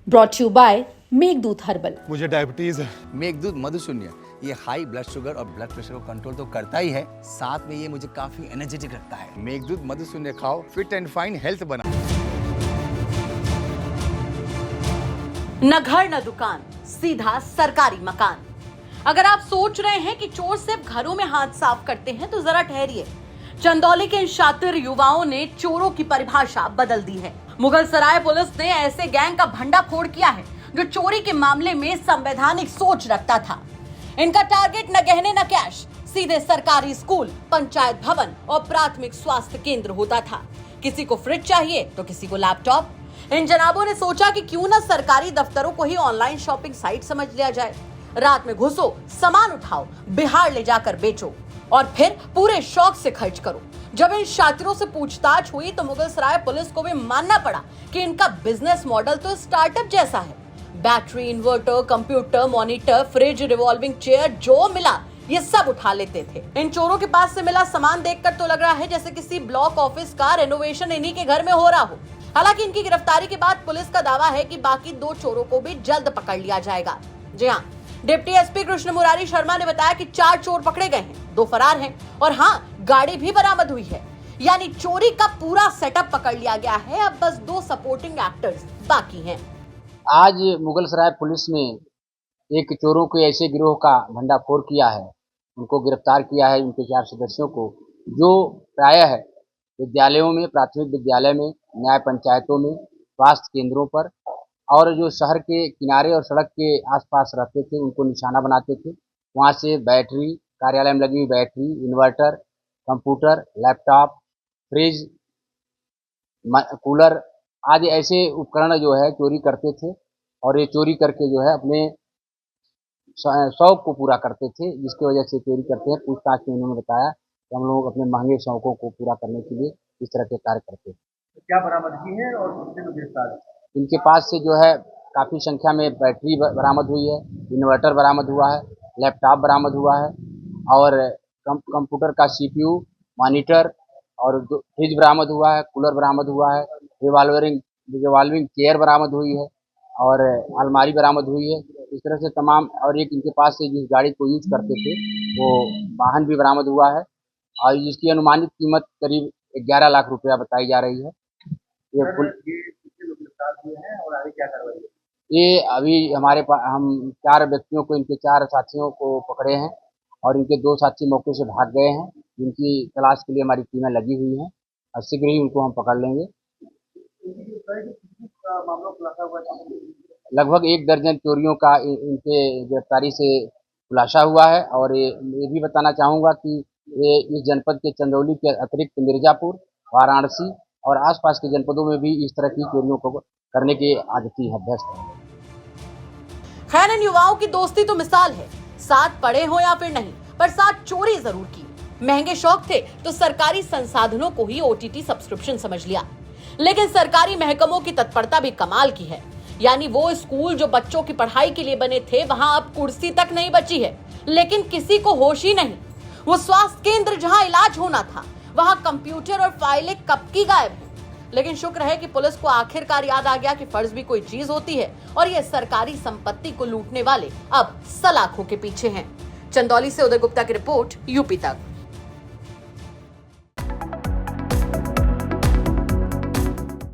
Brought you by Meghdoot herbal. मुझे diabetes है। मेघदूत मधुशून्य ये हाई ब्लड शुगर और ब्लड प्रेशर को कंट्रोल तो करता ही है, साथ में ये मुझे काफी एनर्जेटिक रखता है। मेघदूत मधुशून्य खाओ, फिट एंड फाइन हेल्थ बना। न घर न दुकान, सीधा सरकारी मकान। अगर आप सोच रहे हैं कि चोर सिर्फ घरों में हाथ साफ करते हैं तो जरा ठहरिए। चंदौली के इन शातिर युवाओं ने चोरों की परिभाषा बदल दी है। मुगल सराय पुलिस ने ऐसे गैंग का भंडाफोड़ किया है जो चोरी के मामले में संवैधानिक सोच रखता था। इनका टारगेट न गहने न कैश, सीधे सरकारी स्कूल, पंचायत भवन और प्राथमिक स्वास्थ्य केंद्र होता था। किसी को फ्रिज चाहिए तो किसी को लैपटॉप। इन जनाबों ने सोचा कि क्यों न सरकारी दफ्तरों को ही ऑनलाइन शॉपिंग साइट समझ लिया जाए। रात में घुसो, सामान उठाओ, बिहार ले जाकर बेचो और फिर पूरे शौक से खर्च करो। जब इन शातिरों से पूछताछ हुई तो मुगलसराय पुलिस को भी मानना पड़ा कि इनका बिजनेस मॉडल तो स्टार्टअप जैसा है। Battery, inverter, computer, monitor, fridge, revolving chair, जो मिला ये सब उठा लेते थे। इन चोरों के पास से मिला सामान देखकर तो लग रहा है जैसे किसी ब्लॉक ऑफिस का रेनोवेशन इन्हीं के घर में हो रहा हो। हालांकि इनकी गिरफ्तारी के बाद पुलिस का दावा है कि बाकी 2 चोरों को भी जल्द पकड़ लिया जाएगा। जी हाँ, डिप्टी एसपी कृष्ण मुरारी शर्मा ने बताया कि 4 चोर पकड़े गए हैं, 2 फरार हैं और हाँ, गाड़ी भी बरामद हुई है। यानी चोरी का पूरा सेटअप पकड़ लिया गया है। अब बस 2 सपोर्टिंग एक्टर्स बाकी हैं। आज मुगलसराय पुलिस ने एक चोरों के ऐसे गिरोह का भंडाफोड़ किया है, उनको गिरफ्तार किया है। उनके 4 सदस्यों को, जो प्रायः विद्यालयों में, प्राथमिक विद्यालय में, न्याय पंचायतों में, स्वास्थ्य केंद्रों पर और जो शहर के किनारे और सड़क के आसपास रहते थे उनको निशाना बनाते थे। वहाँ से बैटरी, कार्यालय में लगी हुई battery, inverter, computer, laptop, fridge, cooler आदि ऐसे उपकरण जो है चोरी करते थे और ये चोरी करके जो है अपने शौक को पूरा करते थे, जिसकी वजह से चोरी करते हैं। पूछताछ में उन्होंने बताया कि हम लोग अपने महंगे शौकों को पूरा करने के लिए इस तरह के कार्य करते हैं। तो क्या बरामदगी है और कितने लोग गिरफ्तार हैं? इनके पास से जो है काफ़ी संख्या में बैटरी बरामद हुई है, इन्वर्टर बरामद हुआ है, लैपटॉप बरामद हुआ है और कंप्यूटर का CPU, मॉनिटर और फ्रिज बरामद हुआ है, कूलर बरामद हुआ है, रिवॉल्विंग चेयर बरामद हुई है और अलमारी बरामद हुई है। इस तरह से तमाम, और एक इनके पास से जिस गाड़ी को यूज करते थे वो वाहन भी बरामद हुआ है और जिसकी अनुमानित कीमत करीब 11 लाख रुपया बताई जा रही है। ये कितने लोग गिरफ्तार हुए हैं और आगे क्या कार्रवाई है? ये अभी हमारे पास हम 4 व्यक्तियों को, इनके 4 साथियों को पकड़े हैं और इनके 2 साथी मौके से भाग गए हैं, जिनकी तलाश के लिए हमारी टीमें लगी हुई हैं और शीघ्र ही उनको हम पकड़ लेंगे। मामला खुलासा हुआ है? लगभग 1 दर्जन चोरियों का इनके गिरफ्तारी से खुलासा हुआ है और ये भी बताना चाहूँगा कि ये इस जनपद के चंदौली के अतिरिक्त मिर्जापुर, वाराणसी और आसपास के जनपदों में भी इस तरह की चोरियों को करने की आदती है, अभ्यस्त है। खैर, इन युवाओं की दोस्ती तो मिसाल है। साथ पढ़े हो या फिर नहीं, पर साथ चोरी जरूर की। महंगे शौक थे तो सरकारी संसाधनों को ही OTT सब्सक्रिप्शन समझ लिया। लेकिन सरकारी महकमों की तत्परता भी कमाल की है। यानी वो स्कूल जो बच्चों की पढ़ाई के लिए बने थे, वहां अब कुर्सी तक नहीं बची है, लेकिन किसी को होश ही नहीं। वो स्वास्थ्य केंद्र जहां इलाज होना था, वहां कंप्यूटर और फाइलें कब की गायब हैं। लेकिन शुक्र है कि पुलिस को आखिरकार याद आ गया कि फर्ज भी कोई चीज होती है और ये सरकारी संपत्ति को लूटने वाले अब सलाखों के पीछे हैं। चंदौली से उदय गुप्ता की रिपोर्ट, यूपी तक।